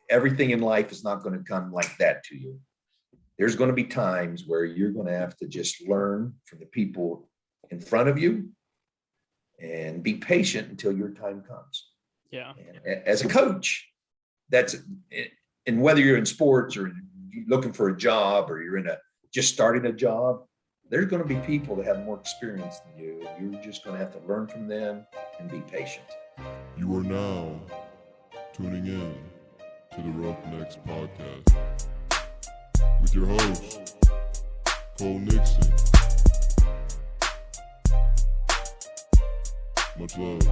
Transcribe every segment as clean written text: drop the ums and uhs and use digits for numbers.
everything in life is not going to come like that to you. There's going to be times where you're going to have to just learn from the people in front of you and be patient until your time comes. Yeah. And as a coach, and whether you're in sports or looking for a job or you're just starting a job, there's going to be people that have more experience than you. You're just going to have to learn from them and be patient. You are now tuning in to the Roughnecks Podcast with your host, Cole Nixon. Much love.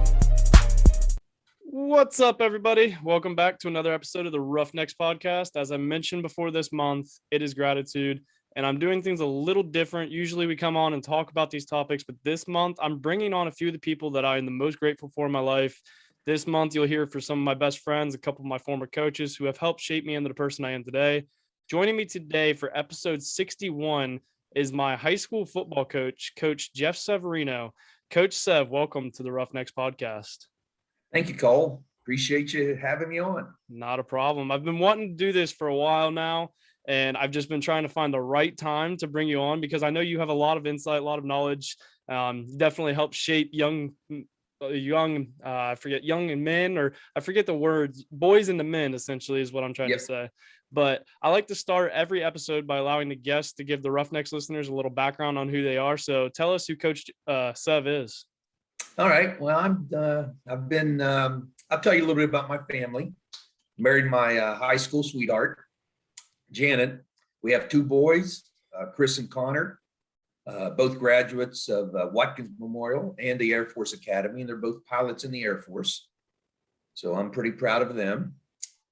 What's up, everybody? Welcome back to another episode of the Roughnecks Podcast. As I mentioned before, this month, it is gratitude, and I'm doing things a little different. Usually we come on and talk about these topics, but this month I'm bringing on a few of the people that I am the most grateful for in my life. This month, you'll hear from some of my best friends, a couple of my former coaches who have helped shape me into the person I am today. Joining me today for episode 61 is my high school football coach, Coach Jeff Severino. Coach Sev, welcome to the Roughnecks Podcast. Thank you, Cole. Appreciate you having me on. Not a problem. I've been wanting to do this for a while now, and I've just been trying to find the right time to bring you on because I know you have a lot of insight, a lot of knowledge. You definitely help shape young and men, or I forget the words, boys into men, essentially is what I'm trying to say. But I like to start every episode by allowing the guests to give the Roughnecks listeners a little background on who they are. So tell us who Coach Sev is. All right. Well, I'll tell you a little bit about my family. Married my high school sweetheart, Janet. We have two boys, Chris and Connor, both graduates of Watkins Memorial and the Air Force Academy, and they're both pilots in the Air Force. So I'm pretty proud of them.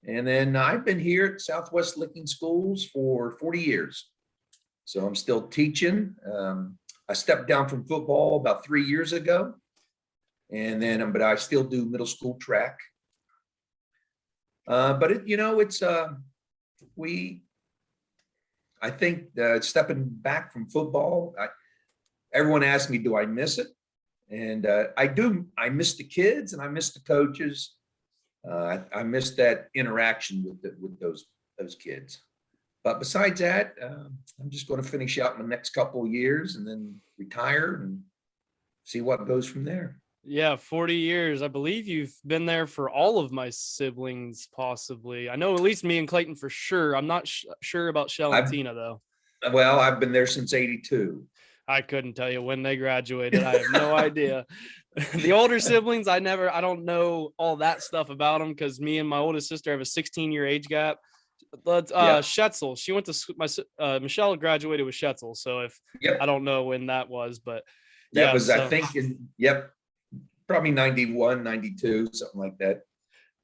And then I've been here at Southwest Licking Schools for 40 years. So I'm still teaching. I stepped down from football about 3 years ago. And then, but I still do middle school track. I think stepping back from football, everyone asks me, do I miss it? And I do. I miss the kids and I miss the coaches. I miss that interaction with those kids. But besides that, I'm just going to finish out my next couple of years and then retire and see what goes from there. Yeah, 40 years. I believe you've been there for all of my siblings, possibly. I know at least me and Clayton for sure. I'm not sure about Shell and Tina, though. Well, I've been there since 82. I couldn't tell you when they graduated. I have no idea. The older siblings, I don't know all that stuff about them because me and my oldest sister have a 16-year age gap. But Schetzel, she went to Michelle graduated with Schetzel. So I don't know when that was, but I think, probably 91, 92, something like that.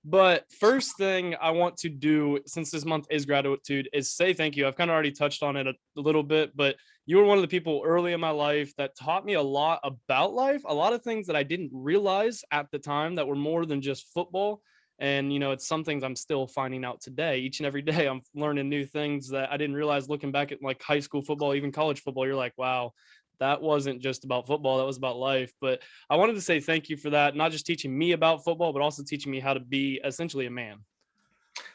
But first thing I want to do, since this month is gratitude, is say thank you. I've kind of already touched on it a little bit, but you were one of the people early in my life that taught me a lot about life, a lot of things that I didn't realize at the time that were more than just football. And, it's some things I'm still finding out today. Each and every day, I'm learning new things that I didn't realize looking back at like high school football, even college football. You're like, wow, that wasn't just about football. That was about life. But I wanted to say thank you for that. Not just teaching me about football, but also teaching me how to be essentially a man.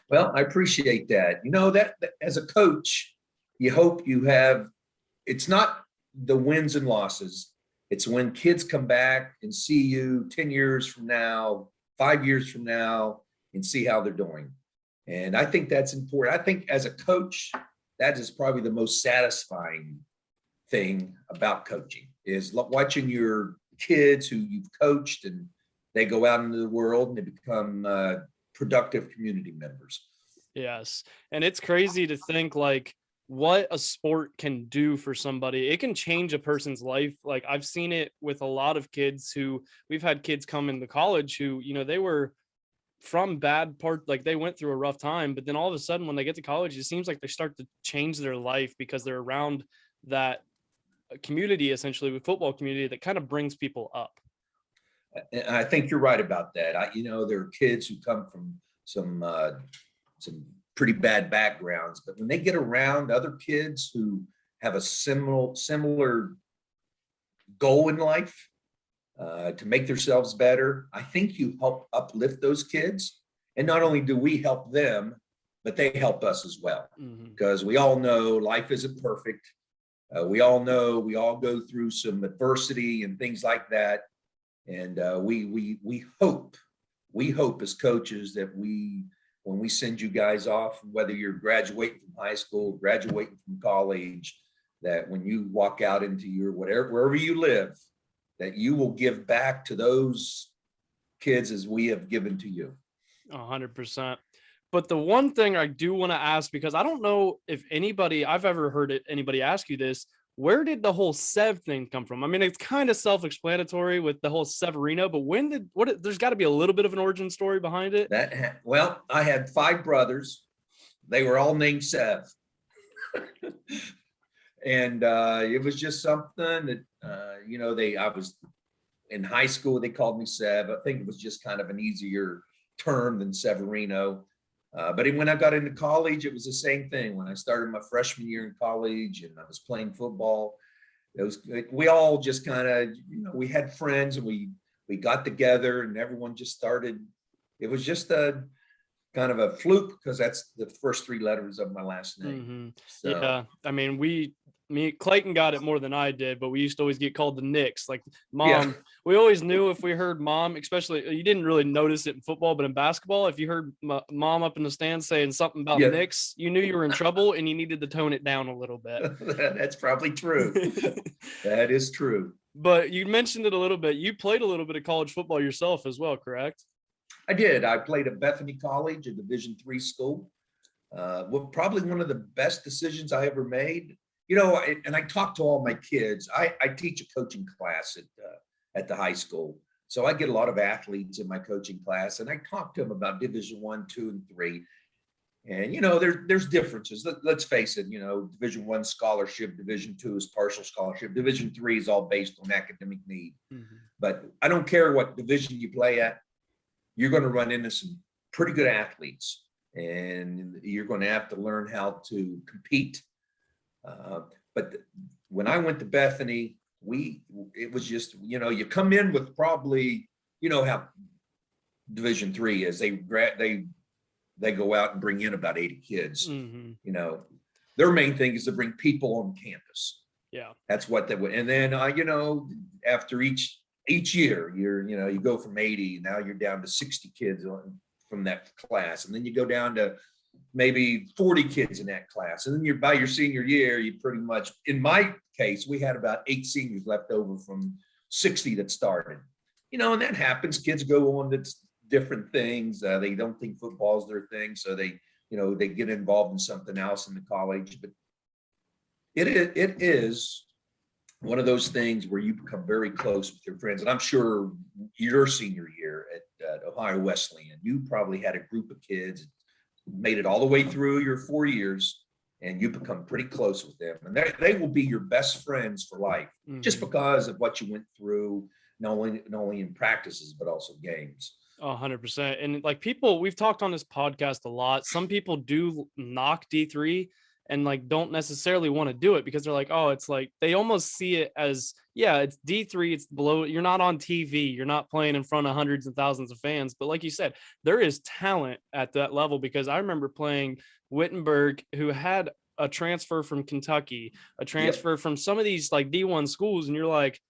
Well, I appreciate that. That as a coach, you hope you have, it's not the wins and losses. It's when kids come back and see you 10 years from now, 5 years from now, and see how they're doing. And I think that's important. I think as a coach, that is probably the most satisfying thing about coaching is watching your kids who you've coached and they go out into the world and they become productive community members. Yes. And it's crazy to think like what a sport can do for somebody. It can change a person's life. Like I've seen it with a lot of kids we've had kids come into college who, they were from bad part, like they went through a rough time, but then all of a sudden when they get to college, it seems like they start to change their life because they're around that community, essentially with football community that kind of brings people up. And I think you're right about that. There are kids who come from some pretty bad backgrounds, but when they get around other kids who have a similar goal in life to make themselves better, I think you help uplift those kids. And not only do we help them, but they help us as well, Mhm. because we all know life isn't perfect. We all know we all go through some adversity and things like that. And we hope as coaches that when we send you guys off, whether you're graduating from high school, graduating from college, that when you walk out into your wherever you live, that you will give back to those kids as we have given to you. 100%. But the one thing I do want to ask, because I don't know if I've ever heard anybody ask you this, where did the whole Sev thing come from? I mean, it's kind of self-explanatory with the whole Severino, but there's got to be a little bit of an origin story behind it. Well, I had 5 brothers. They were all named Sev. And it was just something that, I was in high school, they called me Sev. I think it was just kind of an easier term than Severino. But when I got into college, it was the same thing. When I started my freshman year in college and I was playing football, we all just kind of, we had friends and we got together and everyone just started. It was just a kind of a fluke because that's the first 3 letters of my last name. Mm-hmm. So. Yeah. I mean, Clayton got it more than I did, but we used to always get called the Knicks. Like mom, Yeah. We always knew if we heard mom, especially you didn't really notice it in football, but in basketball, if you heard mom up in the stands saying something about Knicks, you knew you were in trouble and you needed to tone it down a little bit. That's probably true. That is true. But you mentioned it a little bit. You played a little bit of college football yourself as well, correct? I did. I played at Bethany College, a Division III school. Probably one of the best decisions I ever made. And I talk to all my kids. I teach a coaching class at the high school. So I get a lot of athletes in my coaching class, and I talk to them about Division I, II, and III. And, there's differences. Let's face it, Division I scholarship, Division II is partial scholarship. Division III is all based on academic need. Mm-hmm. But I don't care what division you play at, you're going to run into some pretty good athletes, and you're going to have to learn how to compete. But when I went to Bethany, it was just, you come in with probably, how Division III is. They go out and bring in about 80 kids. Mm-hmm. Their main thing is to bring people on campus. Yeah, that's what they would. And then after each year, you go from 80, now you're down to 60 kids from that class, and then you go down to maybe 40 kids in that class. And then by your senior year, you pretty much, in my case, we had about 8 seniors left over from 60 that started, and that happens. Kids go on to different things. They don't think football is their thing. So they get involved in something else in the college, but it is one of those things where you become very close with your friends. And I'm sure your senior year at Ohio Wesleyan, you probably had a group of kids, made it all the way through your 4 years, and you become pretty close with them. And they will be your best friends for life, mm-hmm. just because of what you went through, not only in practices, but also games. 100%. And like we've talked on this podcast a lot. Some people do knock D3 and like don't necessarily want to do it because they're like, oh, it's like they almost see it as, yeah, it's D3, it's below, you're not on TV, you're not playing in front of hundreds and thousands of fans. But like you said, there is talent at that level, because I remember playing Wittenberg, who had a transfer from Kentucky, a transfer from some of these like D1 schools, and you're like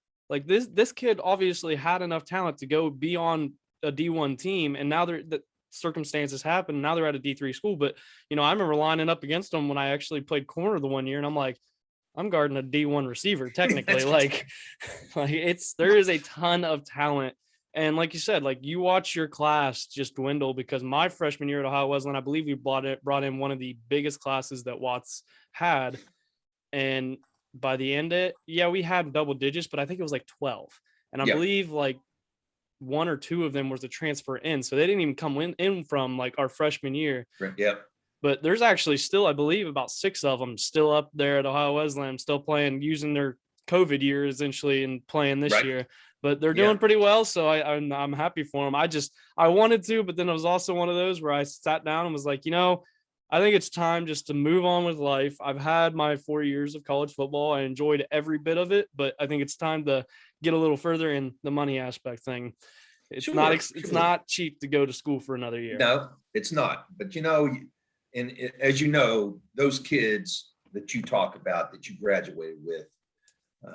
this kid obviously had enough talent to go be on a D1 team, and now the circumstances happen. Now they're at a D3 school. But I remember lining up against them when I actually played corner the one year, and I'm like, I'm guarding a D1 receiver technically. There is a ton of talent. And like you said, like you watch your class just dwindle, because my freshman year at Ohio Wesleyan, I believe we brought in one of the biggest classes that Watts had. And by the end of it, we had double digits, but I think it was like 12. And I believe like 1 or 2 of them was a transfer in. So they didn't even come in from like our freshman year. Yep. But there's actually still, I believe, about 6 of them still up there at Ohio Wesleyan, still playing, using their COVID year essentially and playing this year. But they're doing pretty well, so I'm happy for them. I wanted to, but then it was also one of those where I sat down and was like, I think it's time just to move on with life. I've had my 4 years of college football. I enjoyed every bit of it, but I think it's time to get a little further in the money aspect thing. It's not cheap to go to school for another year. No, it's not. But as you know, those kids that you talk about that you graduated with,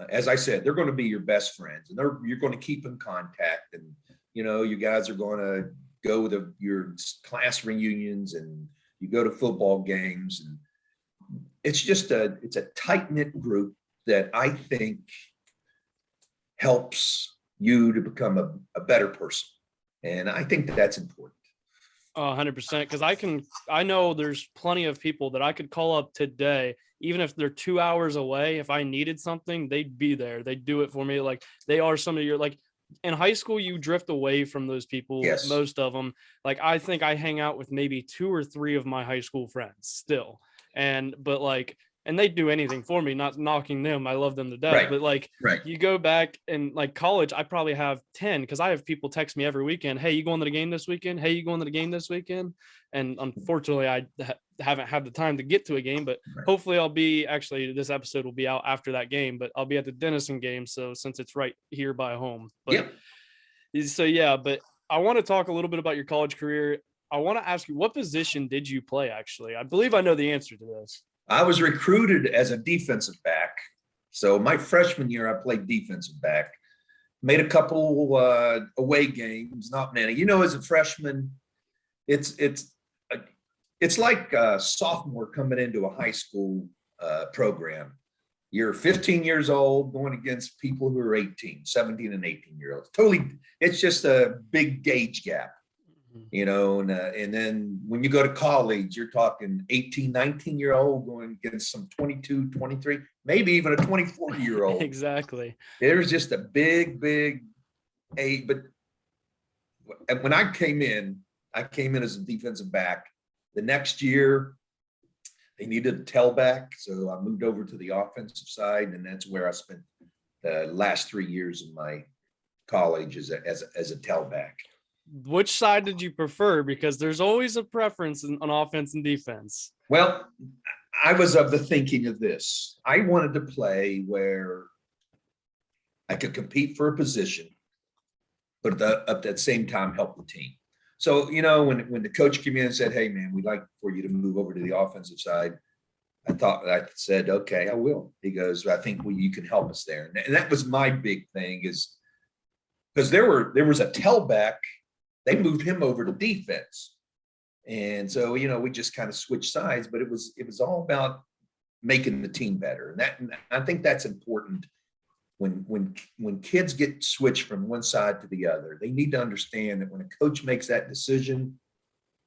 as I said, they're going to be your best friends, and you're going to keep in contact, and you guys are going to go to your class reunions, and you go to football games, and it's a tight-knit group that I think helps you to become a better person, and I think that's important. 100%. Because I know there's plenty of people that I could call up today, even if they're 2 hours away. If I needed something, they'd be there. They'd do it for me. Like, they are some of your, like, in high school, you drift away from those people. Yes. Most of them. Like, I think I hang out with maybe 2 or 3 of my high school friends still. And they'd do anything for me, not knocking them. I love them to death. Right. But like, Right. you go back and like college, I probably have 10, because I have people text me every weekend. Hey, you going to the game this weekend? Hey, you going to the game this weekend? And unfortunately, I haven't had the time to get to a game, but Right. hopefully this episode will be out after that game, but I'll be at the Denison game. So since it's right here by home, but but I want to talk a little bit about your college career. I want to ask you, what position did you play? Actually, I believe I know the answer to this. I was recruited as a defensive back. So my freshman year, I played defensive back, made a couple away games, not many. As a freshman, it's like a sophomore coming into a high school program. You're 15 years old going against people who are 17 and 18 year olds. Totally, it's just a big gauge gap. And then when you go to college, you're talking 18, 19-year-old going against some 22, 23, maybe even a 24-year-old. Exactly. There's just a big age. But when I came in as a defensive back. The next year, they needed a tailback, so I moved over to the offensive side, and that's where I spent the last 3 years of my college as a tailback. Which side did you prefer? Because there's always a preference on offense and defense. Well, I was of the thinking of this. I wanted to play where I could compete for a position, but at that same time help the team. So, when the coach came in and said, hey, man, we'd like for you to move over to the offensive side, I said, okay, I will. He goes, I think you can help us there. And that was my big thing, is because there was a tailback. They moved him over to defense. And so, we just kind of switched sides, but it was all about making the team better. And I think that's important. When kids get switched from one side to the other, they need to understand that when a coach makes that decision,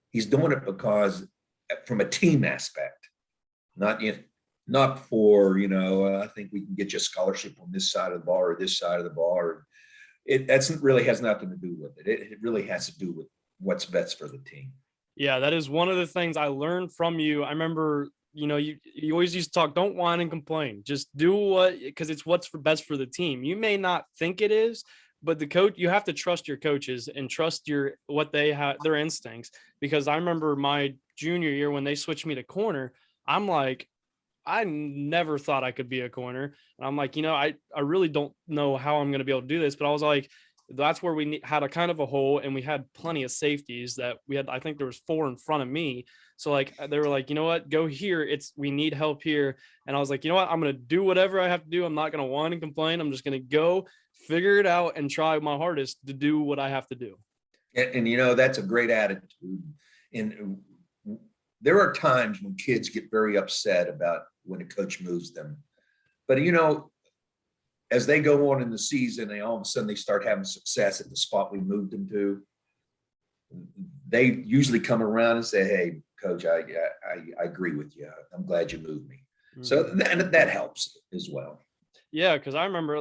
he's doing it because from a team aspect, not for, I think we can get you a scholarship on this side of the ball or this side of the ball. Or that's really has nothing to do with it. It really has to do with what's best for the team. Yeah, that is one of the things I learned from you. I remember, you always used to talk, don't whine and complain. Just do because it's what's best for the team. You may not think it is, but the coach, you have to trust your coaches and trust what they have, their instincts. Because I remember my junior year when they switched me to corner, I'm like, I never thought I could be a corner. And I'm like, I really don't know how I'm going to be able to do this. But I was like, that's where we had a kind of a hole, and we had plenty of safeties that we had. I think there was 4 in front of me. So like, they were like, you know what, go here. We need help here. And I was like, you know what, I'm going to do whatever I have to do. I'm not going to whine and complain. I'm just going to go figure it out and try my hardest to do what I have to do. And that's a great attitude. And there are times when kids get very upset about when a coach moves them. But, as they go on in the season, all of a sudden they start having success at the spot we moved them to. They usually come around and say, hey, coach, I agree with you. I'm glad you moved me. Mm-hmm. So that helps as well. Yeah, because I remember,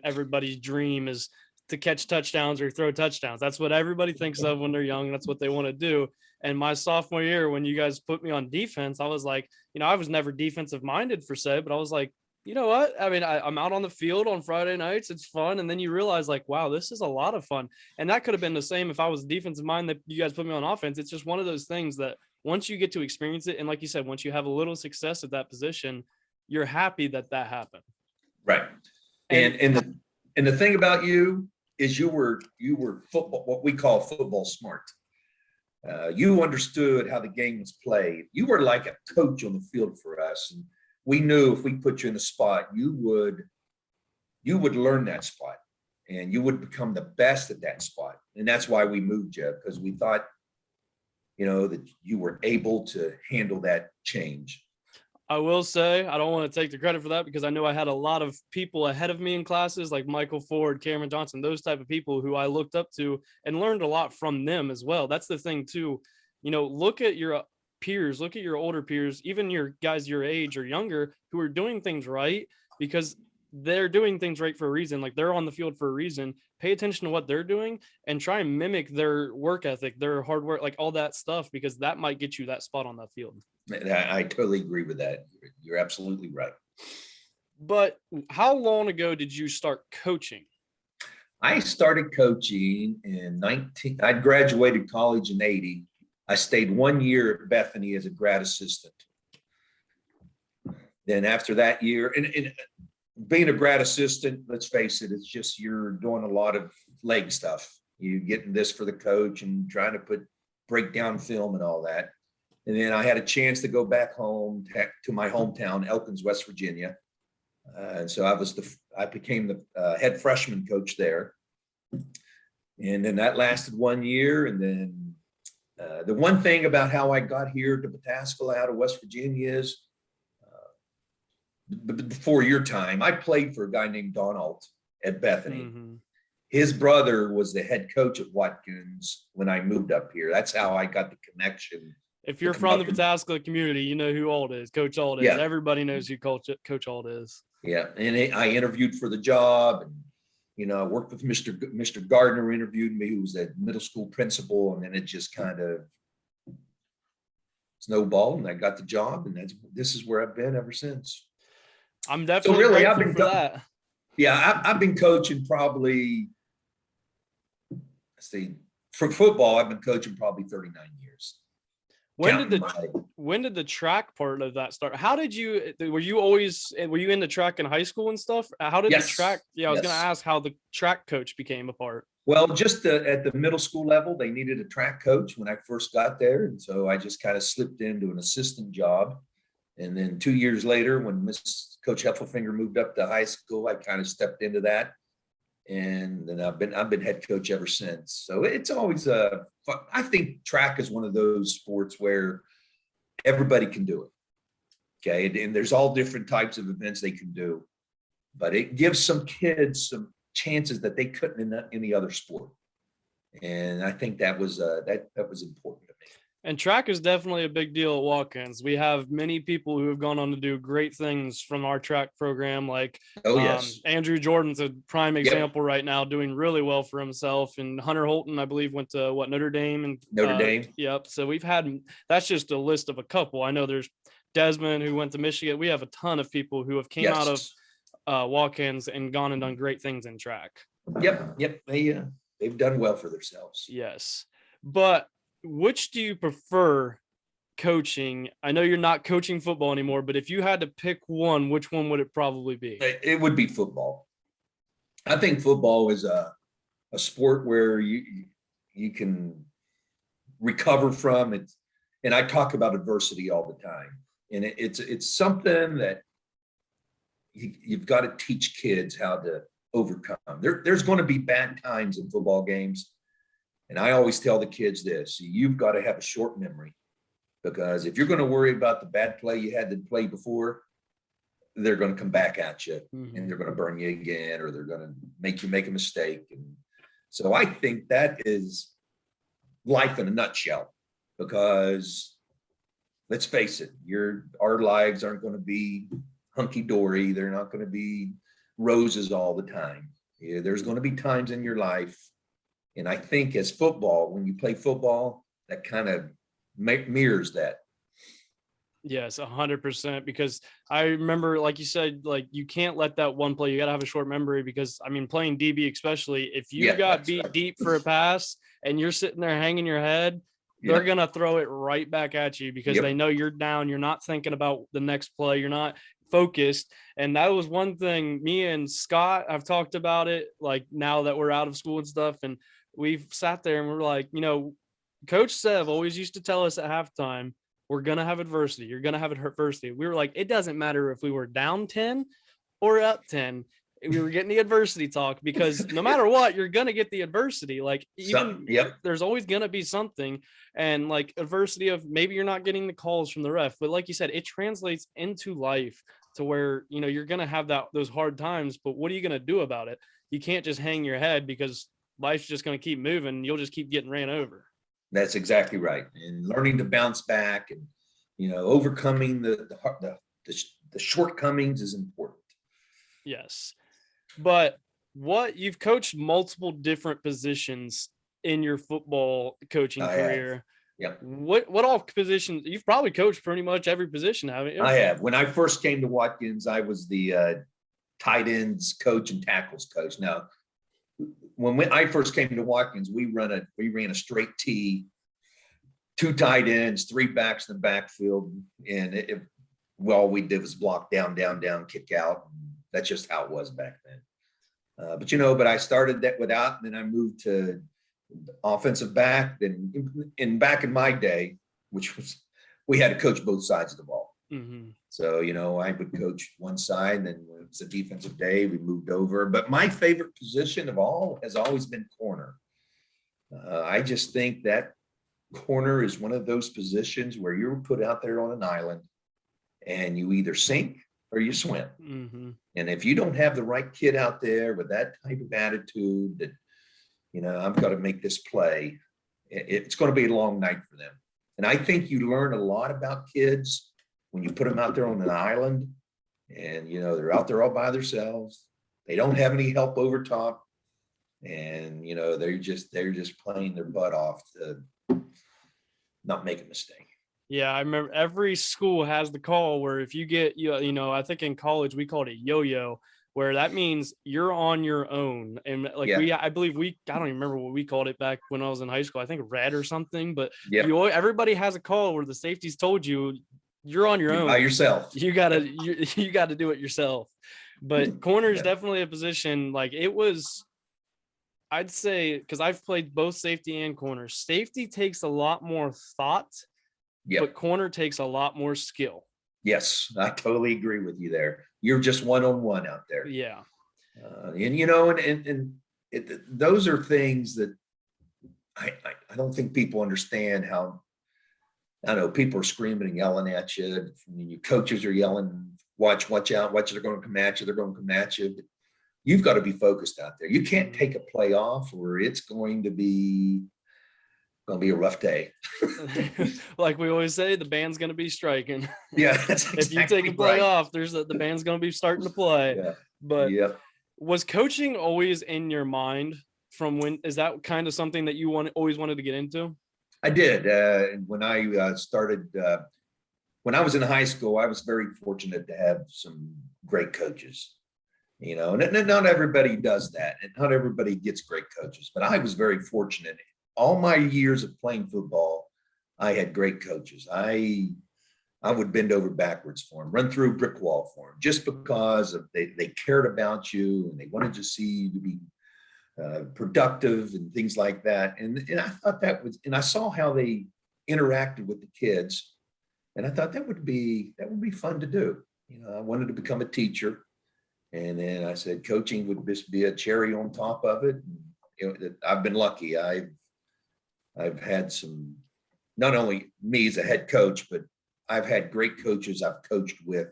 everybody's dream is to catch touchdowns or throw touchdowns. That's what everybody thinks of when they're young. That's what they want to do. And my sophomore year, when you guys put me on defense, I was like, I was never defensive minded per se, but I was like, you know what? I'm out on the field on Friday nights. It's fun. And then you realize like, wow, this is a lot of fun. And that could have been the same if I was defensive mind that you guys put me on offense. It's just one of those things that once you get to experience it, and like you said, once you have a little success at that position, you're happy that happened. Right. And the thing about you is you were football, what we call football smart. You understood how the game was played. You were like a coach on the field for us. And we knew if we put you in a spot, you would learn that spot and you would become the best at that spot. And that's why we moved you, because we thought, that you were able to handle that change. I will say, I don't want to take the credit for that because I know I had a lot of people ahead of me in classes like Michael Ford, Cameron Johnson, those type of people who I looked up to and learned a lot from them as well. That's the thing too. Look at your peers, look at your older peers, even your guys your age or younger who are doing things right, because they're doing things right for a reason. Like, they're on the field for a reason. Pay attention to what they're doing and try and mimic their work ethic, their hard work, like all that stuff, because that might get you that spot on that field. I totally agree with that. You're absolutely right. But how long ago did you start coaching? I started coaching I graduated college in 80. I stayed 1 year at Bethany as a grad assistant. Then after that year, and being a grad assistant, let's face it, it's just you're doing a lot of leg stuff. You getting this for the coach and trying to break down film and all that. And then I had a chance to go back home to my hometown, Elkins, West Virginia. And so I became the head freshman coach there. And then that lasted 1 year. And then the one thing about how I got here to Pataskala out of West Virginia is before your time, I played for a guy named Donald at Bethany. Mm-hmm. His brother was the head coach at Watkins when I moved up here. That's how I got the connection. If you're from the Pataskala community, you know who Auld is, Coach Auld is. Yeah. Everybody knows who Coach Auld is. Yeah, and I interviewed for the job, and I worked with Mr. Gardner, interviewed me, who was the middle school principal, and then it just kind of snowballed, and I got the job, and this is where I've been ever since. I'm definitely grateful for that. Yeah, I've been coaching probably. Let's see, for football, I've been coaching probably 39 years. When did the track part of that start? How did were you into track in high school and stuff? How did the track? Yeah, I was going to ask how the track coach became a part. Well, just at the middle school level, they needed a track coach when I first got there. And so I just kind of slipped into an assistant job. And then 2 years later, when Coach Heffelfinger moved up to high school, I kind of stepped into that. And then I've been head coach ever since. So it's always I think track is one of those sports where everybody can do it. Okay. And there's all different types of events they can do, but it gives some kids some chances that they couldn't in any other sport. And I think that was important to me. And track is definitely a big deal at Watkins. We have many people who have gone on to do great things from our track program. Like, Andrew Jordan's a prime example right now, doing really well for himself. And Hunter Holton, I believe, went to Notre Dame. Notre Dame. Yep. So that's just a list of a couple. I know there's Desmond who went to Michigan. We have a ton of people who have came out of Watkins and gone and done great things in track. Yep. They've done well for themselves. Yes. But which do you prefer coaching? I know you're not coaching football anymore, but if you had to pick one, which one would it probably be? It would be football. I think football is a sport where you can recover from it. And I talk about adversity all the time. And it's something that you've got to teach kids how to overcome. There's going to be bad times in football games. And I always tell the kids this: you've got to have a short memory, because if you're going to worry about the bad play you had to play before, they're going to come back at you and they're going to burn you again, or they're going to make you make a mistake. And so I think that is life in a nutshell, because let's face it, our lives aren't going to be hunky-dory. They're not going to be roses all the time. Yeah, there's going to be times in your life. And I think as football, when you play football, that kind of mirrors that. Yes, 100%. Because I remember, like you said, like you can't let that one play. You got to have a short memory, because I mean, playing DB, especially if you got beat deep for a pass and you're sitting there hanging your head, they're going to throw it right back at you, because they know you're down. You're not thinking about the next play. You're not focused. And that was one thing me and Scott, I've talked about it, like now that we're out of school and stuff. And we've sat there and we're like, Coach Sev always used to tell us at halftime, we're going to have adversity. You're going to have adversity. We were like, it doesn't matter if we were down 10 or up 10. We were getting the adversity talk because no matter what, you're going to get the adversity. Like even there's always going to be something, and like adversity of maybe you're not getting the calls from the ref, but like you said, it translates into life to where, you know, you're going to have those hard times, but what are you going to do about it? You can't just hang your head because life's just going to keep moving. You'll just keep getting ran over. That's exactly right. And learning to bounce back and, you know, overcoming the shortcomings is important. Yes. But you've coached multiple different positions in your football coaching career. Yeah. What all positions? You've probably coached pretty much every position, haven't you? I have. When I first came to Watkins, I was the tight ends coach and tackles coach. Now, when I first came to Watkins, we ran a straight T, 2 tight ends, 3 backs in the backfield, and all we did was block down, kick out. That's just how it was back then. But I started that without, and then I moved to offensive back. Then back in my day, which was, we had to coach both sides of the ball. Mm-hmm. So, you know, I would coach one side, then when it was a defensive day, we moved over. But my favorite position of all has always been corner. I just think that corner is one of those positions where you're put out there on an island and you either sink or you swim. Mm-hmm. And if you don't have the right kid out there with that type of attitude that, you know, I've got to make this play, it's going to be a long night for them. And I think you learn a lot about kids when you put them out there on an island and, you know, they're out there all by themselves. They don't have any help over top. And, you know, they're just playing their butt off to not make a mistake. Yeah, I remember every school has the call where if you get, you know, I think in college we called it yo-yo, where that means you're on your own. And like I believe I don't even remember what we called it back when I was in high school. I think red or something, but everybody has a call where the safeties told you you're on your own by yourself. You gotta do it yourself. But corner is definitely a position like it was. I'd say, because I've played both safety and corner. Safety takes a lot more thought, but corner takes a lot more skill. Yes, I totally agree with you there. You're just one-on-one out there. Yeah. And, you know, those are things that I don't think people understand how, I know people are screaming and yelling at you. Your coaches are yelling, watch out, they're going to come at you. They're going to come at you. But you've got to be focused out there. You can't take a play off or it's going to be a rough day. Like we always say, the band's going to be striking. Yeah. That's exactly if you take a play off, the band's going to be starting to play. Yeah. But was coaching always in your mind from when, is that kind of something that you always wanted to get into? I did. When I started, when I was in high school, I was very fortunate to have some great coaches, you know, and not everybody does that. And not everybody gets great coaches, but I was very fortunate. All my years of playing football, I had great coaches. I would bend over backwards for them, run through a brick wall for them, just because they cared about you and they wanted to see you to be productive and things like that. And I thought and I saw how they interacted with the kids, and I thought that would be fun to do. You know, I wanted to become a teacher, and then I said coaching would just be a cherry on top of it. And, you know, I've been lucky. I've had some, not only me as a head coach, but I've had great coaches I've coached with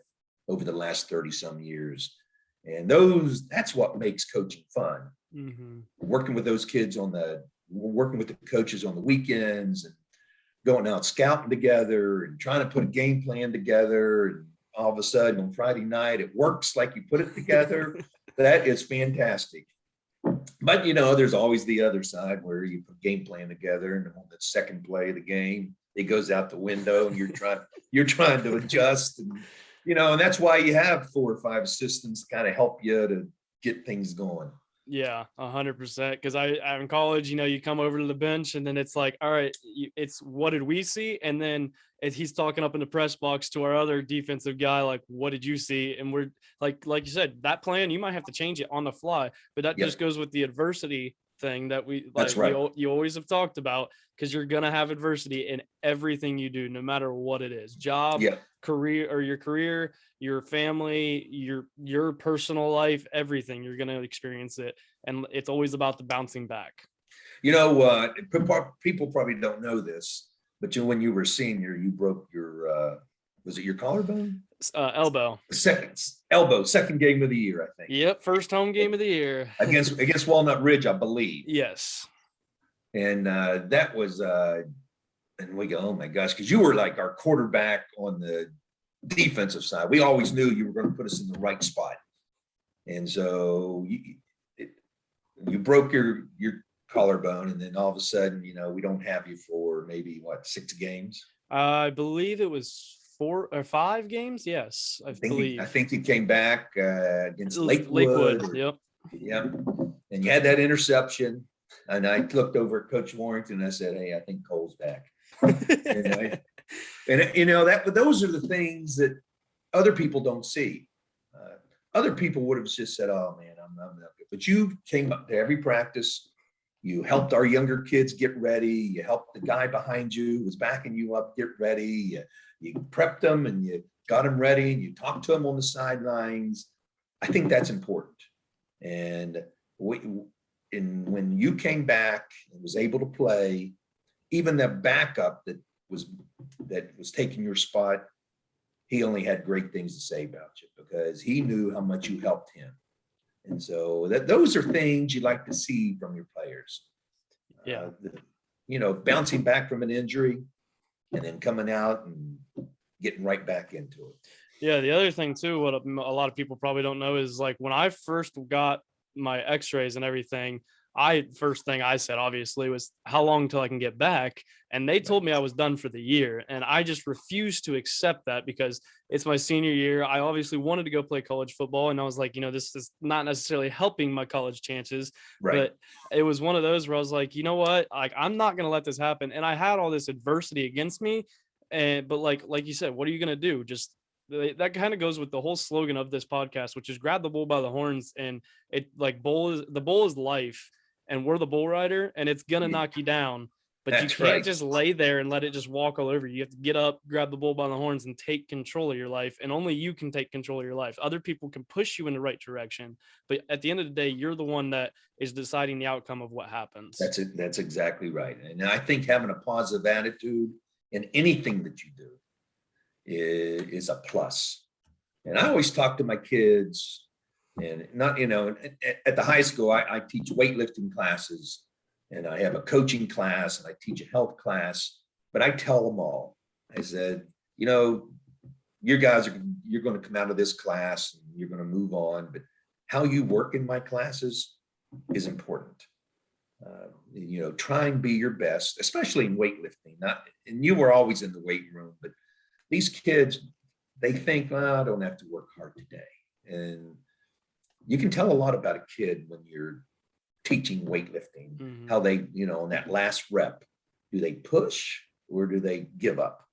over the last 30 some years. And that's what makes coaching fun. Mm-hmm. Working with those kids working with the coaches on the weekends and going out scouting together and trying to put a game plan together. And all of a sudden on Friday night, it works like you put it together. That is fantastic. But, you know, there's always the other side where you put game plan together and on the second play of the game, it goes out the window and you're trying to adjust. And, you know, and that's why you have 4 or 5 assistants to kind of help you to get things going. Yeah, 100%. Because I in college, you know, you come over to the bench and then it's like, all right, it's what did we see? And then he's talking up in the press box to our other defensive guy, like, what did you see? And we're like you said, that plan, you might have to change it on the fly, but that just goes with the adversity thing that That's right. you always have talked about, because you're gonna have adversity in everything you do, no matter what it is. Job, Yeah. career, your family, your personal life, everything. You're gonna experience it. And it's always about the bouncing back. People probably don't know this, but when you were a senior, you broke your, was it your collarbone? Elbow. Second game of the year, I think. Yep, first home game of the year. against Walnut Ridge, I believe. Yes. And that was, and we go, oh my gosh, because you were like our quarterback on the defensive side. We always knew you were going to put us in the right spot. And so you broke your collarbone, and then all of a sudden, we don't have you for maybe 6 games? I believe it was 4 or 5 games. Yes, I think you came back against Lakewood. Yep. Yeah. And you had that interception. And I looked over at Coach Warrington and I said, hey, I think Cole's back. Those are the things that other people don't see. Other people would have just said, oh man, I'm not good. But you came up to every practice. You helped our younger kids get ready. You helped the guy behind you who was backing you up get ready. You prepped them and you got them ready, and you talked to them on the sidelines. I think that's important. And when you came back and was able to play, even the backup that was taking your spot, he only had great things to say about you because he knew how much you helped him. And so those are things you like to see from your players. Yeah. Bouncing back from an injury and then coming out and getting right back into it. Yeah. The other thing too, what a lot of people probably don't know is, like, when I first got my x-rays and everything, first thing I said obviously was, how long till I can get back? And they told me I was done for the year. And I just refused to accept that because it's my senior year. I obviously wanted to go play college football. And I was like, this is not necessarily helping my college chances. Right. But it was one of those where I was like, you know what? Like, I'm not going to let this happen. And I had all this adversity against me. But like you said, what are you going to do? Just that kind of goes with the whole slogan of this podcast, which is grab the bull by the horns. And it, like, the bull is life, and we're the bull rider, and it's going to knock you down. But you can't just lay there and let it just walk all over you. You have to get up, grab the bull by the horns, and take control of your life. And only you can take control of your life. Other people can push you in the right direction. But at the end of the day, you're the one that is deciding the outcome of what happens. That's it. That's exactly right. And I think having a positive attitude in anything that you do is a plus. And I always talk to my kids, and not, at the high school, I teach weightlifting classes. And I have a coaching class and I teach a health class, but I tell them all, I said, you guys you're going to come out of this class and you're going to move on, but how you work in my classes is important. Try and be your best, especially in weightlifting. And you were always in the weight room, but these kids, they think, well, I don't have to work hard today. And you can tell a lot about a kid when you're teaching weightlifting, mm-hmm. How they, on that last rep, do they push or do they give up?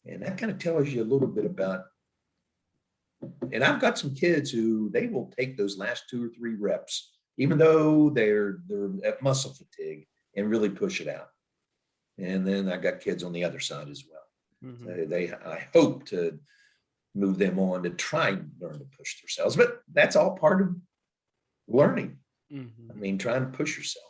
And that kind of tells you a little bit about, and I've got some kids who they will take those last 2 or 3 reps, even though they're at muscle fatigue, and really push it out. And then I got kids on the other side as well. Mm-hmm. I hope to move them on to try and learn to push themselves, but that's all part of learning. Mm-hmm. I mean, trying to push yourself.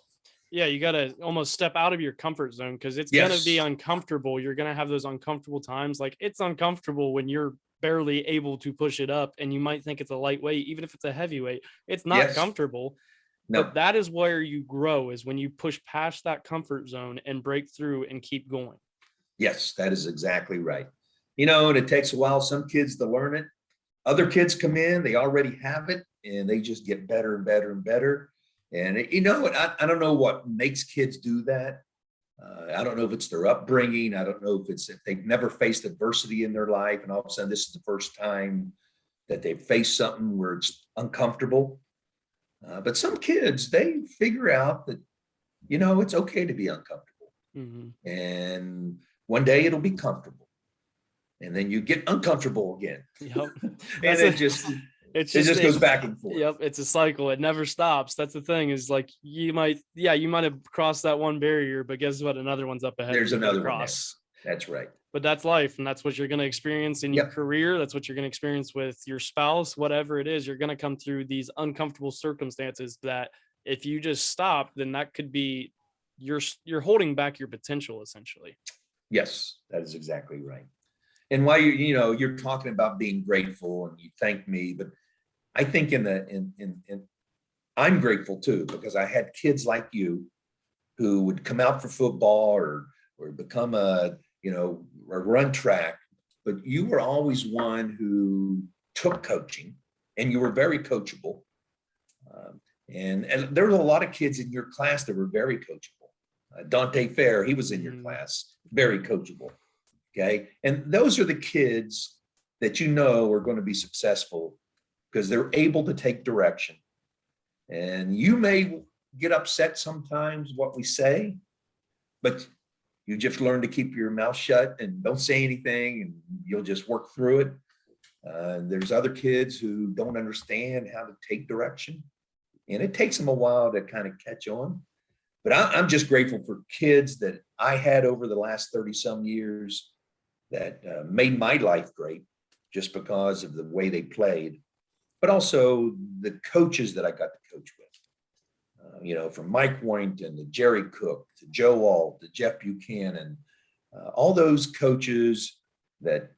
Yeah, you got to almost step out of your comfort zone, because it's going to be uncomfortable. You're going to have those uncomfortable times. Like, it's uncomfortable when you're barely able to push it up, and you might think it's a lightweight, even if it's a heavyweight. It's not comfortable. No. But that is where you grow, is when you push past that comfort zone and break through and keep going. Yes, that is exactly right. And it takes a while, some kids to learn it. Other kids come in, they already have it, and they just get better and better and better. And I don't know what makes kids do that. I don't know if it's their upbringing. I don't know if they've never faced adversity in their life, and all of a sudden this is the first time that they've faced something where it's uncomfortable. But some kids, they figure out that, it's okay to be uncomfortable. Mm-hmm. And one day it'll be comfortable. And then you get uncomfortable again. Yep. And It's It just goes back and forth. Yep, it's a cycle. It never stops. That's the thing, is like you might have crossed that one barrier, but guess what? Another one's up ahead. There's that you gotta another one there. cross. That's right. But that's life, and that's what you're going to experience in your Yep. career. That's what you're going to experience with your spouse, whatever it is. You're going to come through these uncomfortable circumstances that if you just stop, then that could be you're holding back your potential, essentially. Yes, that is exactly right. And while you're talking about being grateful and you thank me, but I think I'm grateful too, because I had kids like you who would come out for football or become or run track, but you were always one who took coaching, and you were very coachable. And there were a lot of kids in your class that were very coachable. Dante Fair, he was in your class, very coachable. Okay. And those are the kids that are going to be successful because they're able to take direction. And you may get upset sometimes what we say, but you just learn to keep your mouth shut and don't say anything, and you'll just work through it. There's other kids who don't understand how to take direction, and it takes them a while to kind of catch on. But I'm just grateful for kids that I had over the last 30 some years that made my life great just because of the way they played, but also the coaches that I got to coach with. From Mike Warrington to Jerry Cook to Joe Alt to Jeff Buchanan, all those coaches that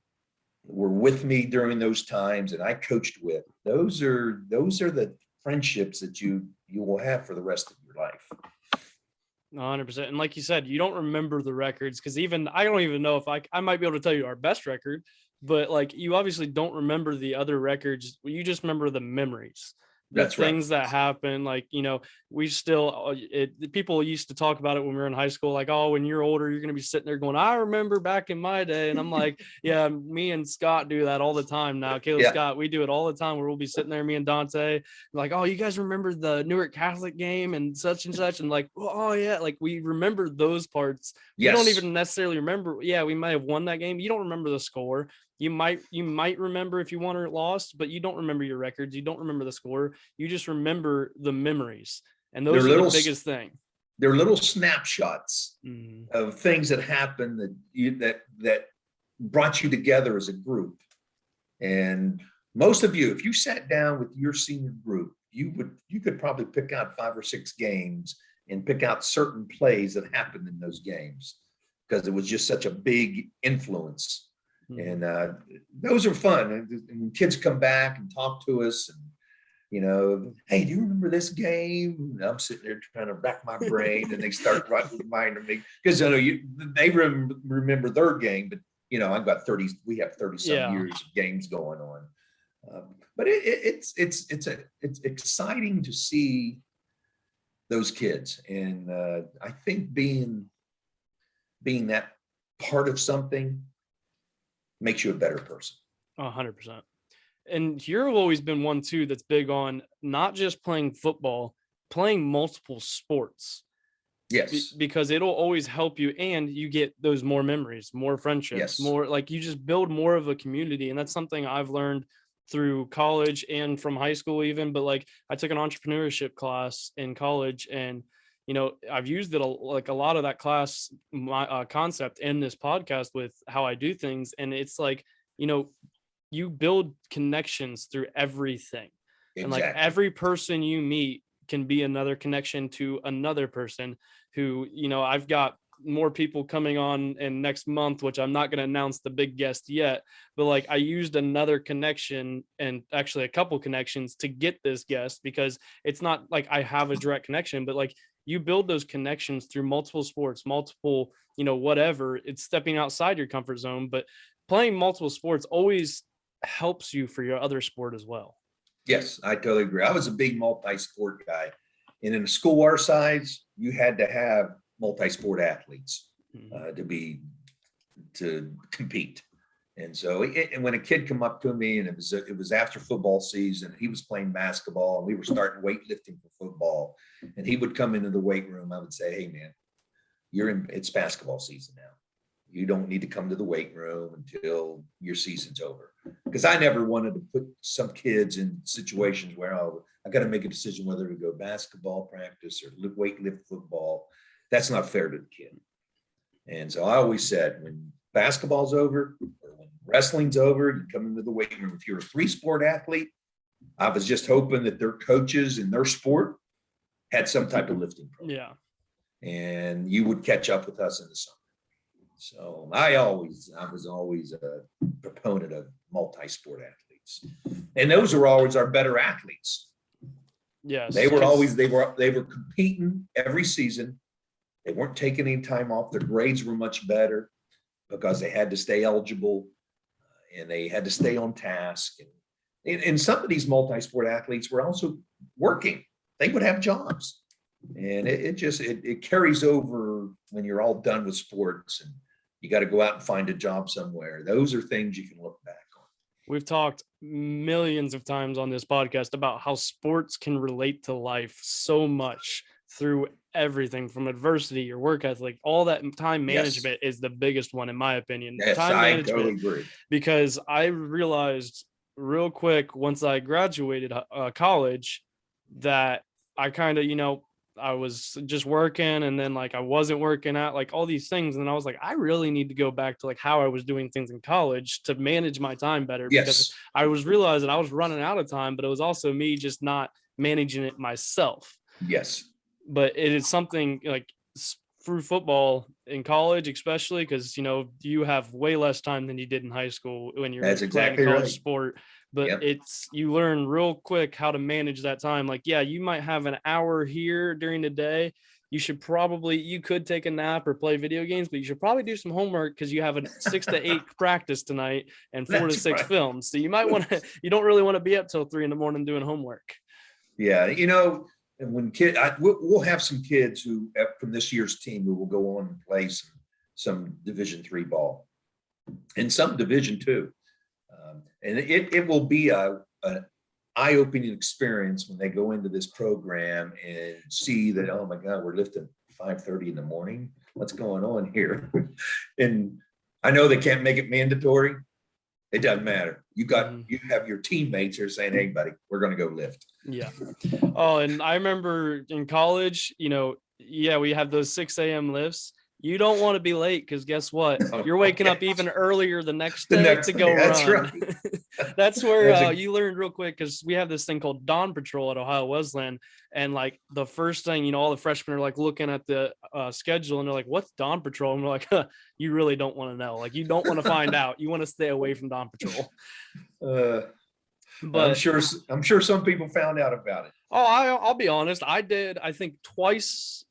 were with me during those times and I coached with, those are the friendships that you will have for the rest of your life. 100%. And like you said, you don't remember the records, because I don't even know if I might be able to tell you our best record, but like you obviously don't remember the other records. You just remember the memories. That's right. Things that happen, like, we still, people used to talk about it when we were in high school, like, oh, when you're older, you're going to be sitting there going, I remember back in my day. And I'm like, yeah, me and Scott do that all the time now. Caleb, Scott, we do it all the time, where we'll be sitting there, me and Dante, like, oh, you guys remember the Newark Catholic game and such, and like, oh yeah, like we remember those parts. Yes. You don't even necessarily remember. Yeah, we might have won that game. You don't remember the score. You might remember if you won or lost, but you don't remember your records. You don't remember the score. You just remember the memories. And those are the biggest thing. They're little snapshots of things that happened that brought you together as a group. And most of you, if you sat down with your senior group, you could probably pick out 5 or 6 games and pick out certain plays that happened in those games, because it was just such a big influence. And those are fun. And when kids come back and talk to us and, hey, do you remember this game? And I'm sitting there trying to rack my brain, and they start reminding me, because they remember their game, but I've got 30. We have 30 some years of games going on. But it's exciting to see those kids, and I think being that part of something makes you a better person. 100%. And you've always been one too that's big on not just playing football, playing multiple sports. Yes. Because it'll always help you, and you get those more memories, more friendships, more, like, you just build more of a community. And that's something I've learned through college and from high school even. But like, I took an entrepreneurship class in college, and I've used it a lot of that class, my concept in this podcast with how I do things. And it's like, you build connections through everything. Exactly. And like every person you meet can be another connection to another person who, I've got more people coming on in next month, which I'm not going to announce the big guest yet, but like I used another connection, and actually a couple connections, to get this guest, because it's not like I have a direct connection, but like you build those connections through multiple sports, multiple, whatever. It's stepping outside your comfort zone, but playing multiple sports always helps you for your other sport as well. Yes, I totally agree. I was a big multi-sport guy. And in a school our size, you had to have multi-sport athletes to compete. And so and when a kid come up to me, and it was after football season, he was playing basketball, and we were starting weightlifting for football, and he would come into the weight room, I would say, hey man, it's basketball season now. You don't need to come to the weight room until your season's over. because I never wanted to put some kids in situations where, oh, I got to make a decision whether to go basketball practice or weight lift football. That's not fair to the kid. And so I always said, when basketball's over or when wrestling's over, you come into the weight room. If you're a 3-sport athlete, I was just hoping that their coaches in their sport had some type of lifting program. Yeah. And you would catch up with us in the summer. So I was always a proponent of multi-sport athletes. And those were always our better athletes. Yes. They were competing every season. They weren't taking any time off. Their grades were much better because they had to stay eligible and they had to stay on task. And some of these multi-sport athletes were also working. They would have jobs. And it carries over when you're all done with sports and you got to go out and find a job somewhere. Those are things you can look back on. We've talked millions of times on this podcast about how sports can relate to life so much through everything from adversity, your work ethic, all that. Time management is the biggest one, in my opinion. Yes, Time I management, totally agree. because I realized real quick once I graduated college that I kind of, I was just working and then like I wasn't working out, like all these things. And I was like, I really need to go back to like how I was doing things in college to manage my time better. Yes. Because I was realizing I was running out of time, but it was also me just not managing it myself. Yes. But it is something like through football in college, especially because, you have way less time than you did in high school when you're That's playing exactly a college right. sport. But Yep. you learn real quick how to manage that time. Like, yeah, you might have an hour here during the day. You could take a nap or play video games, but you should probably do some homework because you have a 6 to 8 practice tonight and 4 to That's 6 right. films. So you don't really want to be up till 3 a.m. doing homework. Yeah. And when we'll have some kids who from this year's team who will go on and play some Division III ball and some Division II. And it will be an eye-opening experience when they go into this program and see that, oh my God, we're lifting 5:30 in the morning. What's going on here? And I know they can't make it mandatory. It doesn't matter. You have your teammates who are saying, hey, buddy, we're going to go lift. Yeah. Oh, and I remember in college, we have those 6 a.m. lifts. You don't want to be late because guess what? You're waking up even earlier the next day to go That's run. right. That's where you learn real quick because we have this thing called Dawn Patrol at Ohio Wesleyan. And like the first thing, all the freshmen are like looking at the schedule and they're like, what's Dawn Patrol? And we're like, you really don't want to know. Like, you don't want to find out. You want to stay away from Dawn Patrol. But I'm sure some people found out about it. Oh, I'll be honest. I did, I think twice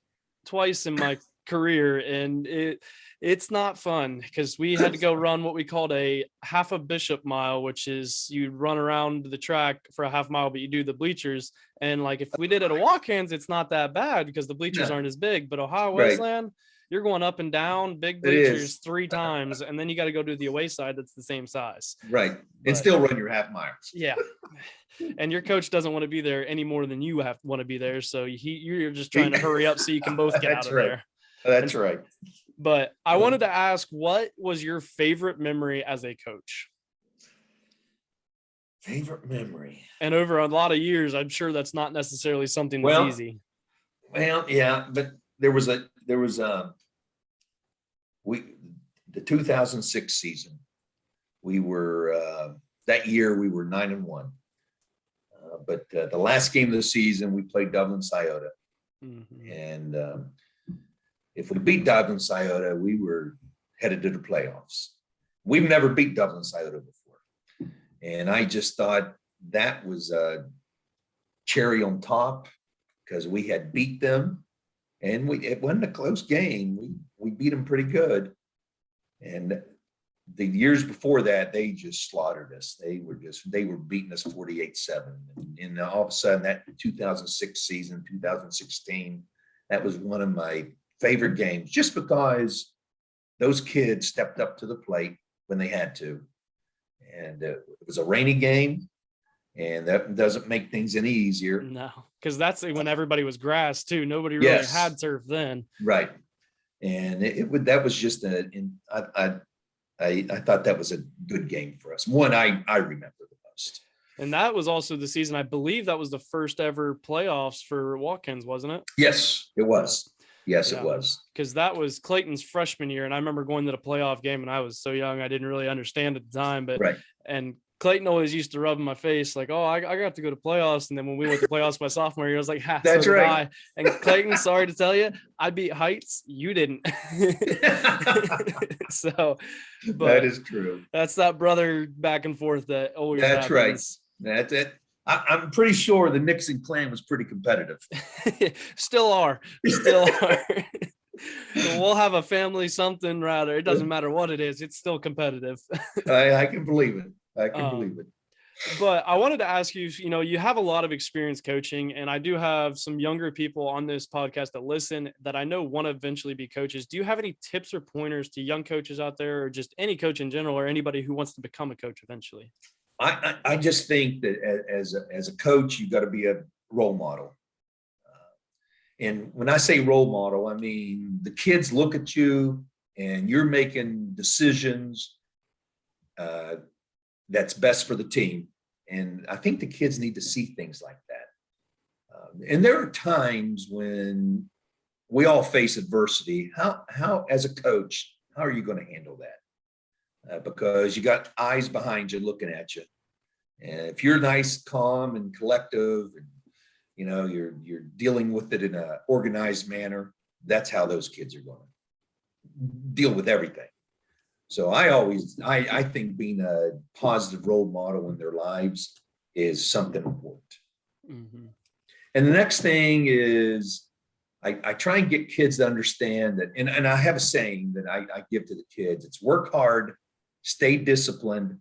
in my career, and it's not fun because we had to go run what we called a half a bishop mile, which is you run around the track for a half mile, but you do the bleachers. And like if we did it at Watkins, it's not that bad because the bleachers aren't as big. But Ohio Wesleyan, you're going up and down big bleachers 3 times, and then you got to go to the away side that's the same size. Right. And still run your half miles. Yeah. And your coach doesn't want to be there any more than you want to be there. So you're just trying to hurry up so you can both get out of there. That's right. But I wanted to ask, what was your favorite memory as a coach? Favorite memory. And over a lot of years, I'm sure that's not necessarily something that's easy. Well, yeah, but the 2006 season, we were that year we were 9-1. But the last game of the season, we played Dublin Scioto. Mm-hmm. And if we beat Dublin Scioto, we were headed to the playoffs. We've never beat Dublin Scioto before. And I just thought that was a cherry on top because we had beat them. And it wasn't a close game. We beat them pretty good. And the years before that, they just slaughtered us. They were beating us 48-7. And all of a sudden, that 2006 season, 2016, that was one of my favorite games, just because those kids stepped up to the plate when they had to. And it was a rainy game, and that doesn't make things any easier. No, because that's when everybody was grass too. Nobody really had turf then. Right. And that was just I thought that was a good game for us. One I remember the most. And that was also the season, I believe that was the first ever playoffs for Watkins, wasn't it? Yes, it was. Yes, Yeah. it was. Because that was Clayton's freshman year. And I remember going to the playoff game and I was so young, I didn't really understand at the time. But Right. and Clayton always used to rub in my face like, oh, I got to go to playoffs. And then when we went to playoffs my sophomore year, I was like, ha, That's so did right. I. And Clayton, sorry to tell you, I beat Heights. You didn't. So, but That is true. that's that brother back and forth that always That's right. happens. That's it. I'm pretty sure the Nixon clan was pretty competitive. Still are. We'll have a family something rather. It doesn't matter what it is. It's still competitive. I can believe it. I can believe it. But I wanted to ask you, you have a lot of experience coaching, and I do have some younger people on this podcast that listen that I know want to eventually be coaches. Do you have any tips or pointers to young coaches out there, or just any coach in general, or anybody who wants to become a coach eventually? I just think that as a coach, you've got to be a role model. And when I say role model, I mean the kids look at you and you're making decisions that's best for the team. And I think the kids need to see things like that. And there are times when we all face adversity. How as a coach, how are you going to handle that? Because you got eyes behind you looking at you. And if you're nice, calm, and collective, and you're dealing with it in an organized manner, that's how those kids are going to deal with everything. So I think being a positive role model in their lives is something important. Mm-hmm. And the next thing is I try and get kids to understand that, and I have a saying that I give to the kids. It's work hard, stay disciplined,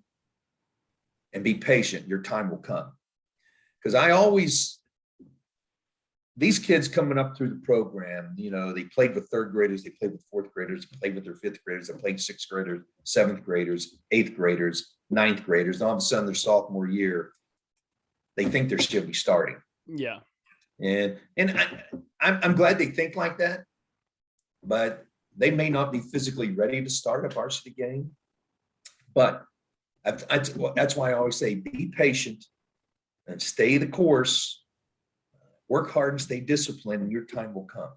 and be patient. Your time will come. Because these kids coming up through the program, they played with third graders, they played with fourth graders, played with their fifth graders, they played sixth graders, seventh graders, eighth graders, ninth graders. And all of a sudden, their sophomore year, they think they should be starting. Yeah. And I'm glad they think like that, but they may not be physically ready to start a varsity game. But that's why I always say, be patient and stay the course, work hard and stay disciplined, and your time will come.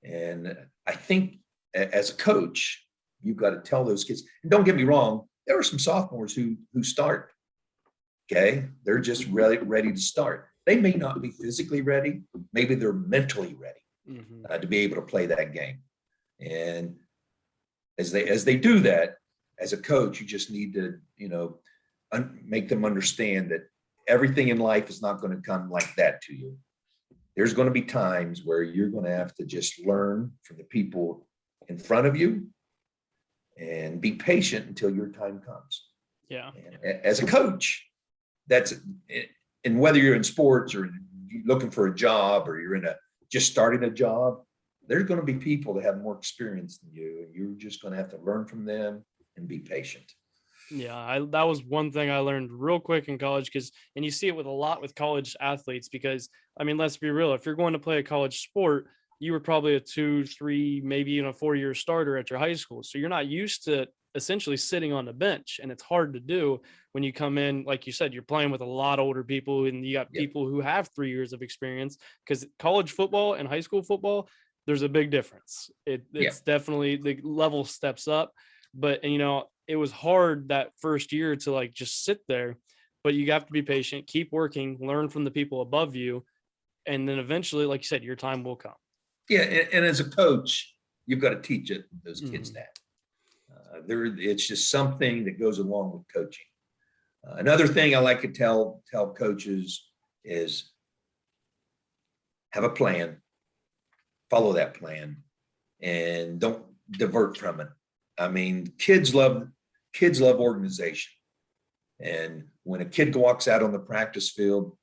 And I think as a coach, you've got to tell those kids, and don't get me wrong, there are some sophomores who start. Okay. They're just ready to start. They may not be physically ready. Maybe they're mentally ready to be able to play that game. And as they do that, as a coach, you just need to, make them understand that everything in life is not going to come like that to you. There's going to be times where you're going to have to just learn from the people in front of you and be patient until your time comes. Yeah. And as a coach, and whether you're in sports or you're looking for a job or you're just starting a job, there's going to be people that have more experience than you, and you're just going to have to learn from them and be patient. Yeah, that was one thing I learned real quick in college, and you see it with a lot with college athletes, because let's be real, if you're going to play a college sport, you were probably a 2, 3, maybe even a 4-year starter at your high school. So you're not used to essentially sitting on the bench, and it's hard to do when you come in. Like you said, you're playing with a lot of older people, and you got people who have 3 years of experience, because college football and high school football, there's a big difference. It's definitely, the level steps up, but it was hard that first year to just sit there, but you have to be patient, keep working, learn from the people above you. And then eventually, like you said, your time will come. Yeah. And as a coach, you've got to teach those kids that. It's just something that goes along with coaching. Another thing I like to tell coaches is have a plan, follow that plan, and don't divert from it. Kids love organization. And when a kid walks out on the practice field,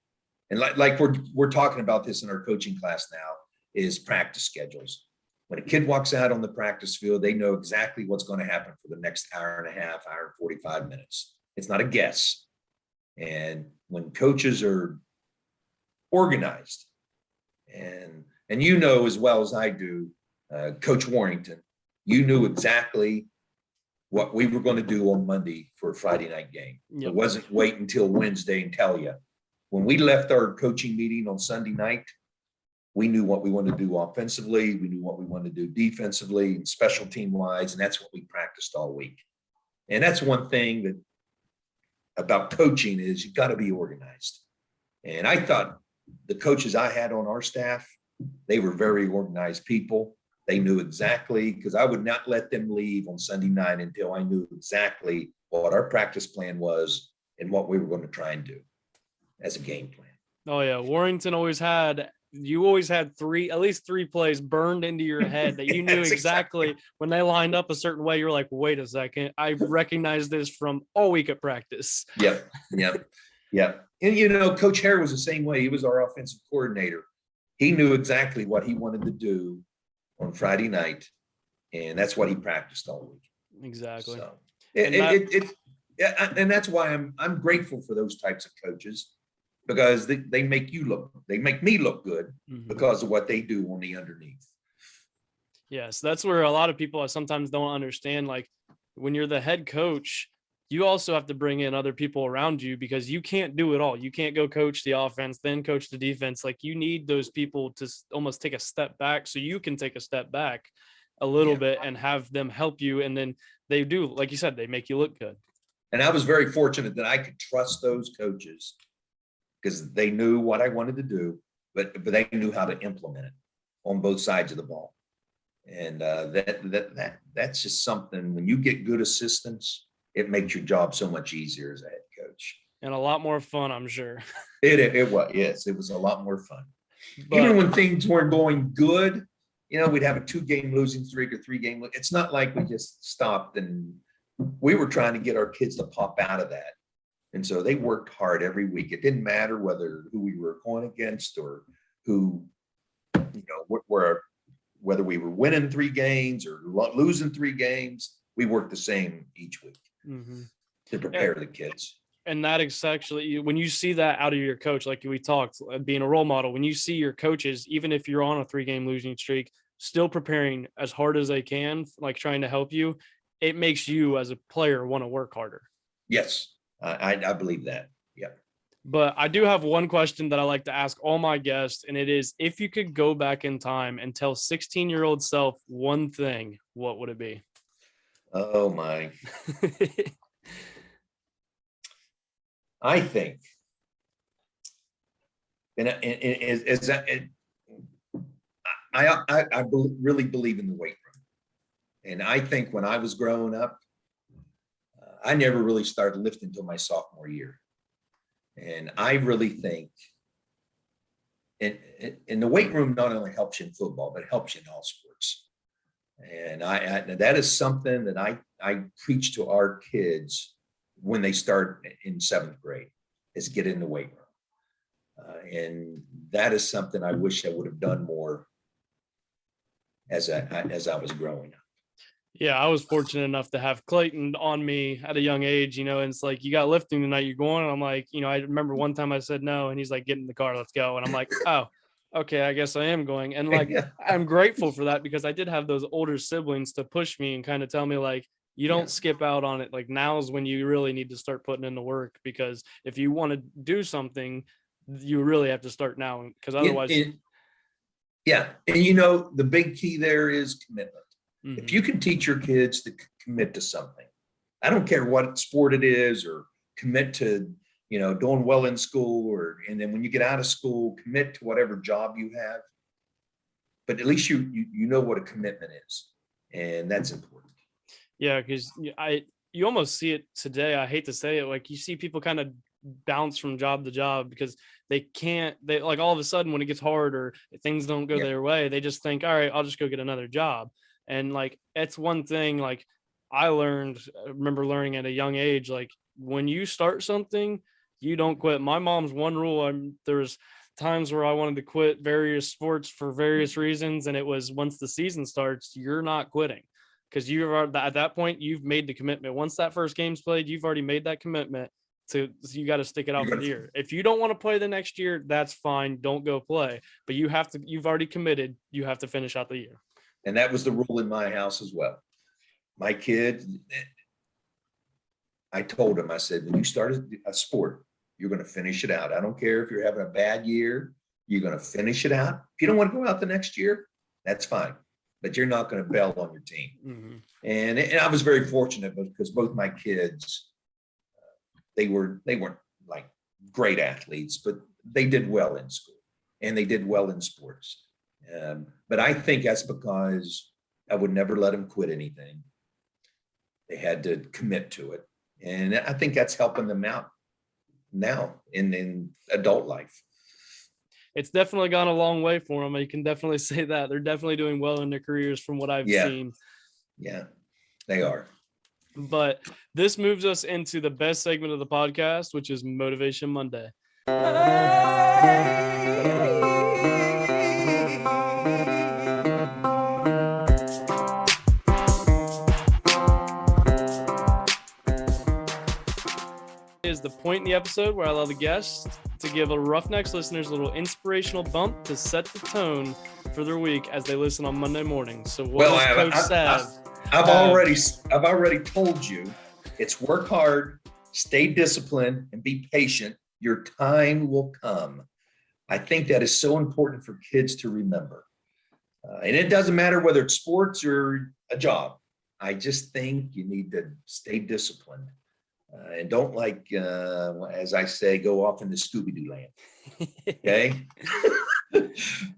and like we're talking about this in our coaching class now, is practice schedules. When a kid walks out on the practice field, they know exactly what's going to happen for the next hour and a half, hour and 45 minutes. It's not a guess. And when coaches are organized, and as well as I do, Coach Warrington, you knew exactly what we were going to do on Monday for a Friday night game. Yep. It wasn't wait until Wednesday and tell you. When we left our coaching meeting on Sunday night, we knew what we wanted to do offensively. We knew what we wanted to do defensively and special team wise. And that's what we practiced all week. And that's one thing that about coaching is you've got to be organized. And I thought the coaches I had on our staff, they were very organized people. They knew exactly, because I would not let them leave on Sunday night until I knew exactly what our practice plan was and what we were going to try and do as a game plan. Oh yeah, Warrington always had at least three plays burned into your head that you knew exactly when they lined up a certain way. You're like, wait a second, I recognize this from all week at practice. Yep. And Coach Hare was the same way. He was our offensive coordinator. He knew exactly what he wanted to do on Friday night, and that's what he practiced all week. Exactly. So, And and that's why I'm grateful for those types of coaches, because they make me look good because of what they do on the underneath. Yes, that's where a lot of people sometimes don't understand. Like when you're the head coach, you also have to bring in other people around you, because you can't do it all. You can't go coach the offense, then coach the defense. Like you need those people to almost take a step back so you can take a step back a little bit and have them help you. And then they do, like you said, they make you look good. And I was very fortunate that I could trust those coaches because they knew what I wanted to do, but they knew how to implement it on both sides of the ball. And that's just something, when you get good assistants, it makes your job so much easier as a head coach. And a lot more fun, I'm sure. It was, yes, it was a lot more fun. But, even when things weren't going good, we'd have a 2-game losing streak or 3-game. It's not like we just stopped, and we were trying to get our kids to pop out of that. And so they worked hard every week. It didn't matter who we were going against or whether we were winning 3 games or losing 3 games. We worked the same each week to prepare the kids. And that is actually, when you see that out of your coach, like we talked, being a role model, when you see your coaches, even if you're on a 3-game losing streak, still preparing as hard as they can, like trying to help you, it makes you as a player want to work harder. Yes, I believe that. Yeah. But I do have one question that I like to ask all my guests, and it is, if you could go back in time and tell 16-year-old self one thing, what would it be? Oh my. I think, I really believe in the weight room. And I think when I was growing up, I never really started lifting until my sophomore year. And I really think, and the weight room not only helps you in football, but it helps you in all sports. And that is something that I preach to our kids when they start in 7th grade, is get in the weight room. And that is something I wish I would have done more as I was growing up. Yeah, I was fortunate enough to have Clayton on me at a young age, and it's like, you got lifting tonight, you're going. And I'm like, I remember one time I said no, and he's like, get in the car, let's go. And I'm like, oh, okay, I guess I am going. And like, I'm grateful for that, because I did have those older siblings to push me and kind of tell me, like, you don't skip out on it. Like, now is when you really need to start putting in the work, because if you want to do something, you really have to start now, because otherwise. And the big key there is commitment. If you can teach your kids to commit to something, I don't care what sport it is, or commit to, doing well in school, and then when you get out of school, commit to whatever job you have. But at least you know what a commitment is, and that's important. Yeah, because you almost see it today. I hate to say it, like, you see people kind of bounce from job to job because they like, all of a sudden when it gets hard or things don't go their way, they just think, all right, I'll just go get another job. And like, it's one thing, like, I remember learning at a young age, like, when you start something, you don't quit. My mom's one rule, there's times where I wanted to quit various sports for various reasons, and it was, once the season starts, you're not quitting, because at that point you've made the commitment. Once that first game's played, you've already made that commitment you got to stick it out for the year. If you don't want to play the next year, that's fine, don't go play, but you've already committed, you have to finish out the year. And that was the rule in my house as well. My kid, I told him, I said, when you start a sport, you're going to finish it out. I don't care if you're having a bad year, you're going to finish it out. If you don't want to go out the next year, that's fine, but you're not going to bail on your team. Mm-hmm. And I was very fortunate because both my kids, they weren't like great athletes, but they did well in school and they did well in sports. But I think that's because I would never let them quit anything. They had to commit to it. And I think that's helping them out now in adult life. It's definitely gone a long way for them. You can definitely say that. They're definitely doing well in their careers from what I've seen. Yeah, they are. But this moves us into the best segment of the podcast, which is Motivation Monday. Is the point in the episode where I allow the guests to give a Roughnecks listeners a little inspirational bump to set the tone for their week as they listen on Monday morning. So what does Coach Sav? I've already told you, it's work hard, stay disciplined, and be patient. Your time will come. I think that is so important for kids to remember. And it doesn't matter whether it's sports or a job. I just think you need to stay disciplined. And don't as I say, go off into Scooby-Doo land. Okay.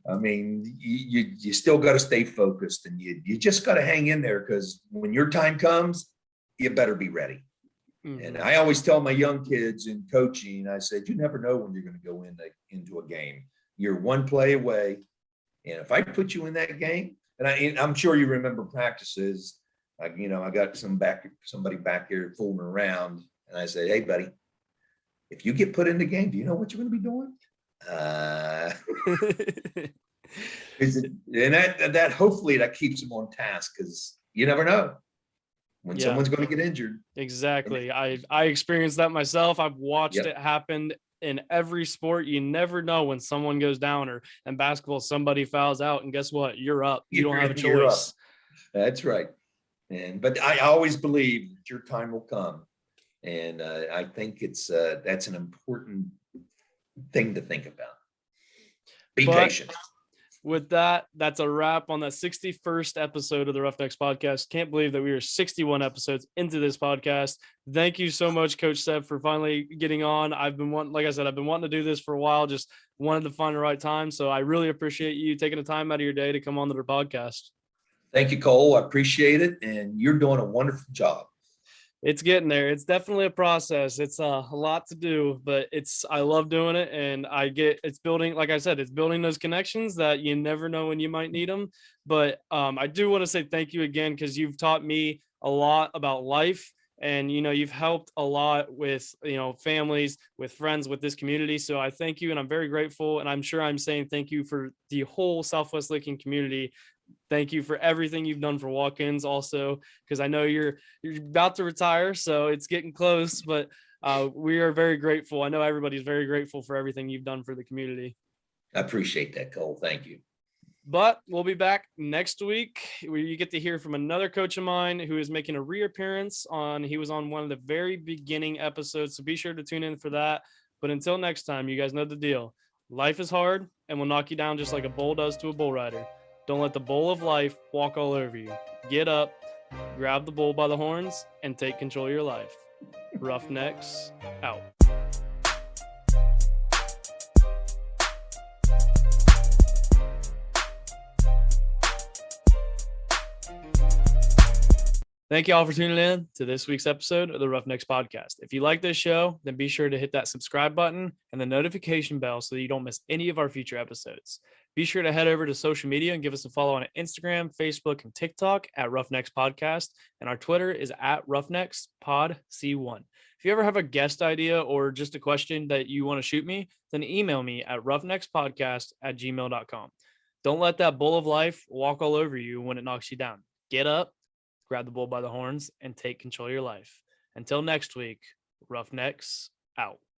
I mean, you still got to stay focused and you just got to hang in there because when your time comes, you better be ready. Mm-hmm. And I always tell my young kids in coaching, I said, you never know when you're going to go into a game. You're one play away. And if I put you in that game, and I'm sure you remember practices, I got somebody back here fooling around, and I said, "Hey, buddy, if you get put in the game, do you know what you're going to be doing?" And that hopefully that keeps them on task because you never know when someone's going to get injured. Exactly. I experienced that myself. I've watched it happen in every sport. You never know when someone goes down, or in basketball, somebody fouls out, and guess what? You're up. You don't have a choice. That's right. But I always believe that your time will come. And I think that's an important thing to think about. Be patient. With that, that's a wrap on the 61st episode of the Roughnecks podcast. Can't believe that we are 61 episodes into this podcast. Thank you so much, Coach Seb, for finally getting on. I've been wanting to do this for a while, just wanted to find the right time. So I really appreciate you taking the time out of your day to come on to the podcast. Thank you, Cole. I appreciate it. And you're doing a wonderful job. It's getting there. It's definitely a process. It's a lot to do, but I love doing it. And it's building, like I said, it's building those connections that you never know when you might need them. But I do want to say thank you again, because you've taught me a lot about life. And, you've helped a lot with, families, with friends, with this community. So I thank you. And I'm very grateful. And I'm sure I'm saying thank you for the whole Southwest Licking community. Thank you for everything you've done for Watkins also, because I know you're about to retire, so it's getting close, but we are very grateful. I know everybody's very grateful for everything you've done for the community. I appreciate that, Cole. Thank you. But we'll be back next week where you get to hear from another coach of mine who is making a reappearance he was on one of the very beginning episodes. So be sure to tune in for that. But until next time, you guys know the deal. Life is hard and will knock you down just like a bull does to a bull rider. Don't let the bull of life walk all over you. Get up, grab the bull by the horns, and take control of your life. Roughnecks out. Thank you all for tuning in to this week's episode of the Roughnecks podcast. If you like this show, then be sure to hit that subscribe button and the notification bell so that you don't miss any of our future episodes. Be sure to head over to social media and give us a follow on Instagram, Facebook, and TikTok at Roughnecks Podcast. And our Twitter is at Roughnecks Pod C1. If you ever have a guest idea or just a question that you want to shoot me, then email me at roughneckspodcast@gmail.com. Don't let that bull of life walk all over you when it knocks you down. Get up, grab the bull by the horns, and take control of your life. Until next week, Roughnecks out.